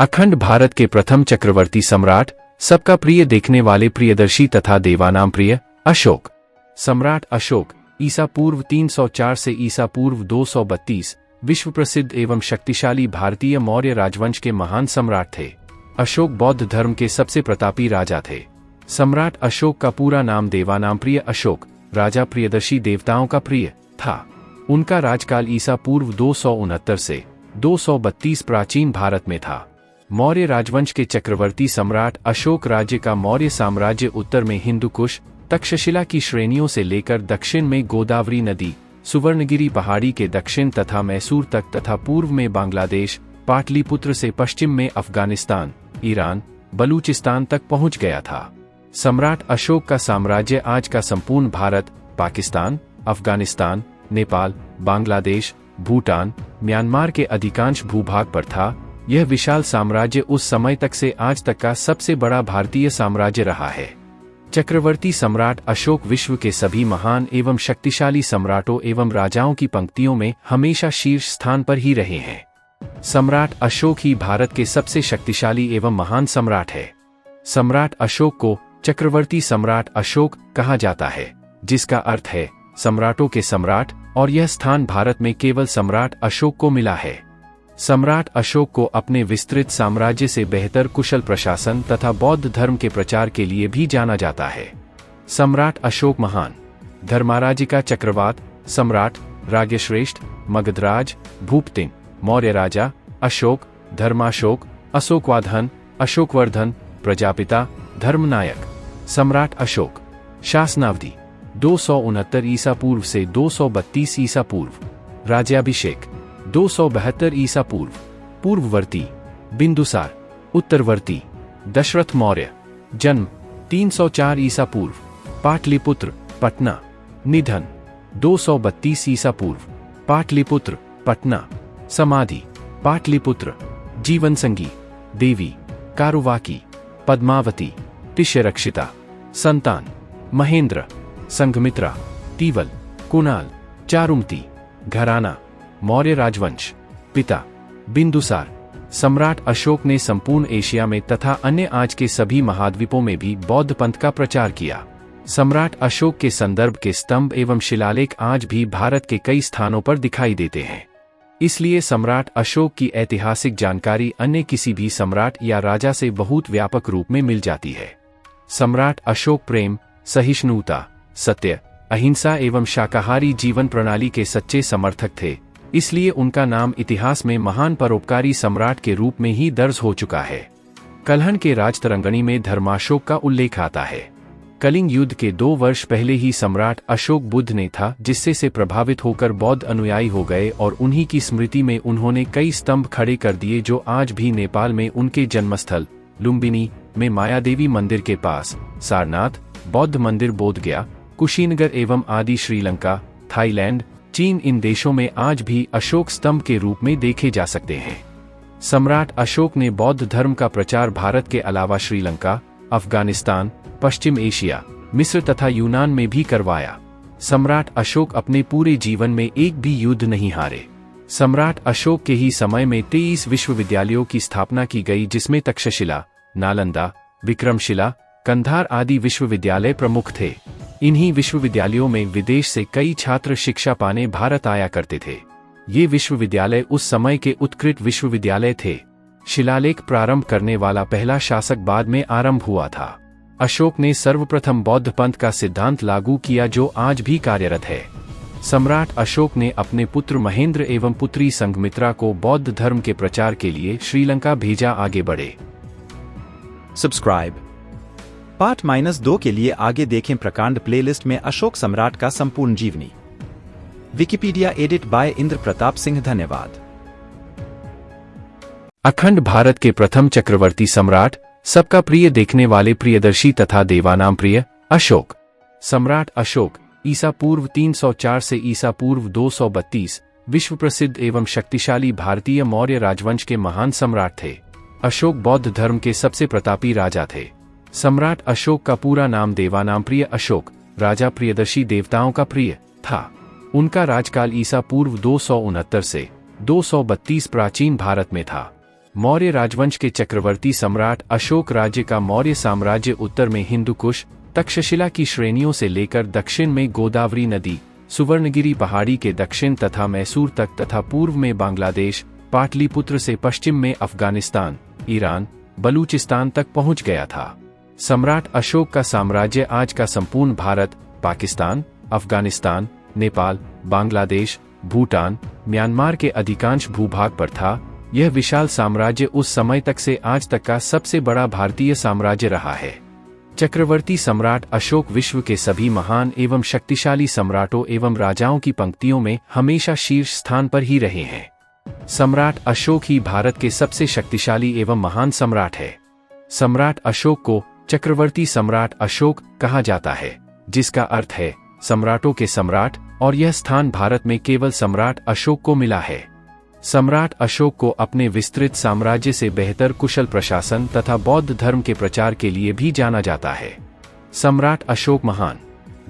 अखंड भारत के प्रथम चक्रवर्ती सम्राट, सबका प्रिय देखने वाले प्रियदर्शी तथा देवानाम प्रिय अशोक। सम्राट अशोक ईसा पूर्व 304 से ईसा पूर्व 232 विश्व प्रसिद्ध एवं शक्तिशाली भारतीय मौर्य राजवंश के महान सम्राट थे। अशोक बौद्ध धर्म के सबसे प्रतापी राजा थे। सम्राट अशोक का पूरा नाम देवानाम प्रिय अशोक, राजा प्रियदर्शी देवताओं का प्रिय था। उनका राजकाल ईसा पूर्व 269 से 232 प्राचीन भारत में था। मौर्य राजवंश के चक्रवर्ती सम्राट अशोक राज्य का मौर्य साम्राज्य उत्तर में हिंदुकुश, तक्षशिला की श्रेणियों से लेकर दक्षिण में गोदावरी नदी, सुवर्णगिरी पहाड़ी के दक्षिण तथा मैसूर तक तथा पूर्व में बांग्लादेश, पाटलिपुत्र से पश्चिम में अफगानिस्तान, ईरान, बलूचिस्तान तक पहुंच गया था। सम्राट अशोक का साम्राज्य आज का संपूर्ण भारत, पाकिस्तान, अफगानिस्तान, नेपाल, बांग्लादेश, भूटान, म्यांमार के अधिकांश भूभाग पर था। यह विशाल साम्राज्य उस समय तक से आज तक का सबसे बड़ा भारतीय साम्राज्य रहा है। चक्रवर्ती सम्राट अशोक विश्व के सभी महान एवं शक्तिशाली सम्राटों एवं राजाओं की पंक्तियों में हमेशा शीर्ष स्थान पर ही रहे हैं। सम्राट अशोक ही भारत के सबसे शक्तिशाली एवं महान सम्राट है। सम्राट अशोक को चक्रवर्ती सम्राट अशोक कहा जाता है, जिसका अर्थ है सम्राटों के सम्राट, और यह स्थान भारत में केवल सम्राट अशोक को मिला है। सम्राट अशोक को अपने विस्तृत साम्राज्य से बेहतर कुशल प्रशासन तथा बौद्ध धर्म के प्रचार के लिए भी जाना जाता है। सम्राट अशोक महान धर्माराजिका चक्रवात, सम्राट, राज्यश्रेष्ठ, मगधराज, भूपतिन, मौर्य राजा, अशोक, धर्माशोक, अशोकवाधन, अशोकवर्धन, प्रजापिता, धर्मनायक। सम्राट अशोक शासनावधि 269 ईसा पूर्व से 232 ईसा पूर्व। राज्याभिषेक 272 ईसा पूर्व। पूर्ववर्ती बिंदुसार, उत्तरवर्ती दशरथ मौर्य। जन्म 304 ईसा पूर्व, पाटलिपुत्र, पटना। निधन 232 ईसा पूर्व, पाटलिपुत्र, पटना। समाधि पाटलिपुत्र। जीवन संगी देवी कारुवाकी, पद्मावती, तिष्यरक्षिता। संतान महेंद्र, संघमित्रा, तीवल, कुणाल, चारुमती। घराना मौर्य राजवंश। पिता बिंदुसार। सम्राट अशोक ने संपूर्ण एशिया में तथा अन्य आज के सभी महाद्वीपों में भी बौद्ध पंथ का प्रचार किया। सम्राट अशोक के संदर्भ के स्तंभ एवं शिलालेख आज भी भारत के कई स्थानों पर दिखाई देते हैं। इसलिए सम्राट अशोक की ऐतिहासिक जानकारी अन्य किसी भी सम्राट या राजा से बहुत व्यापक रूप में मिल जाती है। सम्राट अशोक प्रेम, सहिष्णुता, सत्य, अहिंसा एवं शाकाहारी जीवन प्रणाली के सच्चे समर्थक थे। इसलिए उनका नाम इतिहास में महान परोपकारी सम्राट के रूप में ही दर्ज हो चुका है। कलहन के राजतरंगिणी में धर्माशोक का उल्लेख आता है। कलिंग युद्ध के 2 वर्ष पहले ही सम्राट अशोक बुद्ध ने था, जिससे से प्रभावित होकर बौद्ध अनुयायी हो गए और उन्हीं की स्मृति में उन्होंने कई स्तंभ खड़े कर दिए, जो आज भी नेपाल में उनके जन्मस्थल लुम्बिनी में मायादेवी मंदिर के पास, सारनाथ, बौद्ध मंदिर बोधगया, कुशीनगर एवं आदि श्रीलंका, थाईलैंड, चीन इन देशों में आज भी अशोक स्तंभ के रूप में देखे जा सकते हैं। सम्राट अशोक ने बौद्ध धर्म का प्रचार भारत के अलावा श्रीलंका, अफगानिस्तान, पश्चिम एशिया, मिस्र तथा यूनान में भी करवाया। सम्राट अशोक अपने पूरे जीवन में एक भी युद्ध नहीं हारे। सम्राट अशोक के ही समय में 23 विश्वविद्यालयों की स्थापना की गई, जिसमें तक्षशिला, नालंदा, विक्रमशिला, कंधार आदि विश्वविद्यालय प्रमुख थे। इन्हीं विश्वविद्यालयों में विदेश से कई छात्र शिक्षा पाने भारत आया करते थे। ये विश्वविद्यालय उस समय के उत्कृष्ट विश्वविद्यालय थे। शिलालेख प्रारंभ करने वाला पहला शासक बाद में आरंभ हुआ था। अशोक ने सर्वप्रथम बौद्ध पंथ का सिद्धांत लागू किया, जो आज भी कार्यरत है। सम्राट अशोक ने अपने पुत्र महेंद्र एवं पुत्री संघमित्रा को बौद्ध धर्म के प्रचार के लिए श्रीलंका भेजा। आगे बढ़े। सब्सक्राइब। पार्ट -2 के लिए आगे देखें प्रकांड प्लेलिस्ट में अशोक सम्राट का संपूर्ण जीवनी। Wikipedia edit bye Indra Pratap Singh. धन्यवाद। अखंड भारत के प्रथम चक्रवर्ती सम्राट, सबका प्रिय देखने वाले प्रियदर्शी तथा देवानाम प्रिय अशोक। सम्राट अशोक ईसा पूर्व 304 से ईसा पूर्व 232 विश्व प्रसिद्ध एवं शक्तिशाली भारतीय मौर्य राजवंश के महान सम्राट थे। अशोक बौद्ध धर्म के सबसे प्रतापी राजा थे। सम्राट अशोक का पूरा नाम देवानाम प्रिय अशोक, राजा प्रियदर्शी देवताओं का प्रिय था। उनका राजकाल ईसा पूर्व 269 से 232 प्राचीन भारत में था। मौर्य राजवंश के चक्रवर्ती सम्राट अशोक राज्य का मौर्य साम्राज्य उत्तर में हिंदुकुश, तक्षशिला की श्रेणियों से लेकर दक्षिण में गोदावरी नदी, सुवर्णगिरी पहाड़ी के दक्षिण तथा मैसूर तक तथा पूर्व में बांग्लादेश, पाटलिपुत्र से पश्चिम में अफगानिस्तान, ईरान, बलूचिस्तान तक पहुंच गया था। सम्राट अशोक का साम्राज्य आज का संपूर्ण भारत, पाकिस्तान, अफगानिस्तान, नेपाल, बांग्लादेश, भूटान, म्यांमार के अधिकांश भूभाग पर था। यह विशाल साम्राज्य उस समय तक से आज तक का सबसे बड़ा भारतीय साम्राज्य रहा है। चक्रवर्ती सम्राट अशोक विश्व के सभी महान एवं शक्तिशाली सम्राटों एवं राजाओं की पंक्तियों में हमेशा शीर्ष स्थान पर ही रहे हैं। सम्राट अशोक ही भारत के सबसे शक्तिशाली एवं महान सम्राट है। सम्राट अशोक को चक्रवर्ती सम्राट अशोक कहा जाता है, जिसका अर्थ है सम्राटों के सम्राट, और यह स्थान भारत में केवल सम्राट अशोक को मिला है। सम्राट अशोक को अपने विस्तृत साम्राज्य से बेहतर कुशल प्रशासन तथा बौद्ध धर्म के प्रचार के लिए भी जाना जाता है। सम्राट अशोक महान,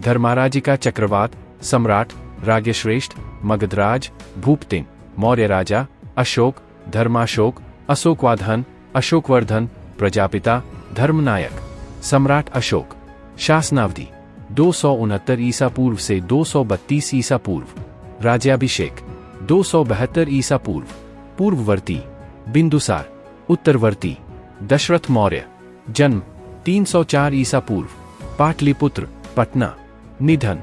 धर्माराजिका चक्रवात, सम्राट, राज्यश्रेष्ठ, मगधराज, भूपतिंग, मौर्य राजा, अशोक, धर्माशोक, अशोकवाधन, अशोकवर्धन, प्रजापिता, धर्मनायक। सम्राट अशोक शासनावधि 269 ईसा पूर्व से 232 ईसा पूर्व। राज्याभिषेक 272 ईसा पूर्व। पूर्ववर्ती बिंदुसार, उत्तरवर्ती दशरथ मौर्य। जन्म 304 ईसा पूर्व, पाटलिपुत्र, पटना। निधन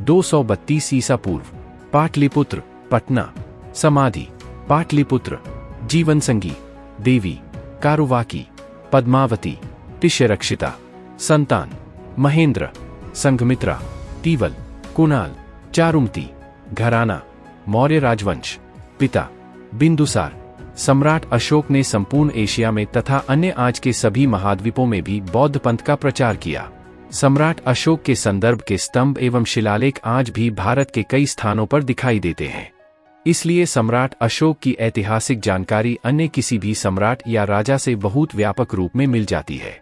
232 ईसा पूर्व, पाटलिपुत्र, पटना। समाधि पाटलिपुत्र। जीवन संगी देवी कारुवाकी, पद्मावती, तिष्यरक्षिता। संतान महेंद्र, संघमित्रा, तीवल, कुणाल, चारुमती। घराना मौर्य राजवंश। पिता बिंदुसार। सम्राट अशोक ने संपूर्ण एशिया में तथा अन्य आज के सभी महाद्वीपों में भी बौद्ध पंथ का प्रचार किया। सम्राट अशोक के संदर्भ के स्तंभ एवं शिलालेख आज भी भारत के कई स्थानों पर दिखाई देते हैं। इसलिए सम्राट अशोक की ऐतिहासिक जानकारी अन्य किसी भी सम्राट या राजा से बहुत व्यापक रूप में मिल जाती है।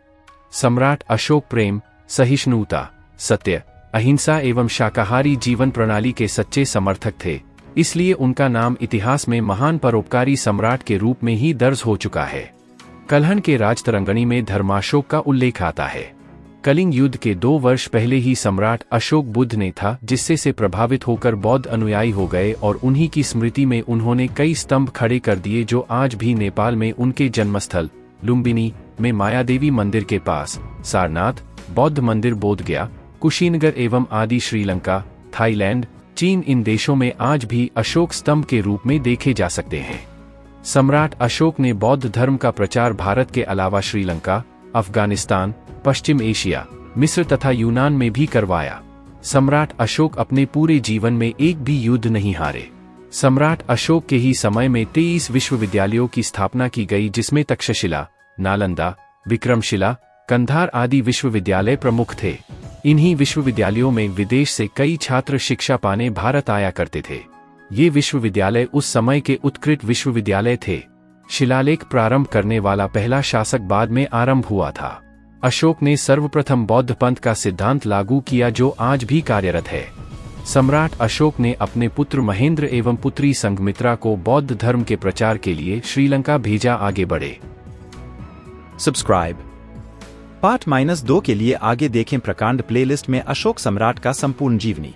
सम्राट अशोक प्रेम, सहिष्णुता, सत्य, अहिंसा एवं शाकाहारी जीवन प्रणाली के सच्चे समर्थक थे, इसलिए उनका नाम इतिहास में महान परोपकारी सम्राट के रूप में ही दर्ज हो चुका है। कल्हण के राजतरंगिणी में धर्माशोक का उल्लेख आता है। कलिंग युद्ध के 2 वर्ष पहले ही सम्राट अशोक बुद्ध ने था, जिससे से प्रभावित होकर बौद्ध अनुयायी हो गए और उन्हीं की स्मृति में उन्होंने कई स्तंभ खड़े कर दिए, जो आज भी नेपाल में उनके जन्मस्थल लुम्बिनी में मायादेवी मंदिर के पास, सारनाथ बौद्ध मंदिर बोधगया, कुशीनगर एवं आदि श्रीलंका, थाईलैंड, चीन इन देशों में आज भी अशोक स्तंभ के रूप में देखे जा सकते हैं। सम्राट अशोक ने बौद्ध धर्म का प्रचार भारत के अलावा श्रीलंका, अफगानिस्तान, पश्चिम एशिया, मिस्र तथा यूनान में भी करवाया। सम्राट अशोक अपने पूरे जीवन में एक भी युद्ध नहीं हारे। सम्राट अशोक के ही समय में 23 विश्वविद्यालयों की स्थापना की गई, जिसमें तक्षशिला, नालंदा, विक्रमशिला, कंधार आदि विश्वविद्यालय प्रमुख थे। इन्हीं विश्वविद्यालयों में विदेश से कई छात्र शिक्षा पाने भारत आया करते थे। ये विश्वविद्यालय उस समय के उत्कृष्ट विश्वविद्यालय थे। शिलालेख प्रारंभ करने वाला पहला शासक बाद में आरंभ हुआ था। अशोक ने सर्वप्रथम बौद्ध पंथ का सिद्धांत लागू किया, जो आज भी कार्यरत है। सम्राट अशोक ने अपने पुत्र महेंद्र एवं पुत्री संघमित्रा को बौद्ध धर्म के प्रचार के लिए श्रीलंका भेजा। आगे बढ़े। सब्सक्राइब। पार्ट -2 के लिए आगे देखें प्रकांड प्लेलिस्ट में अशोक सम्राट का संपूर्ण जीवनी।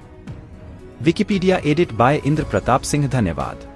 Wikipedia edit bye Indra Pratap Singh. धन्यवाद।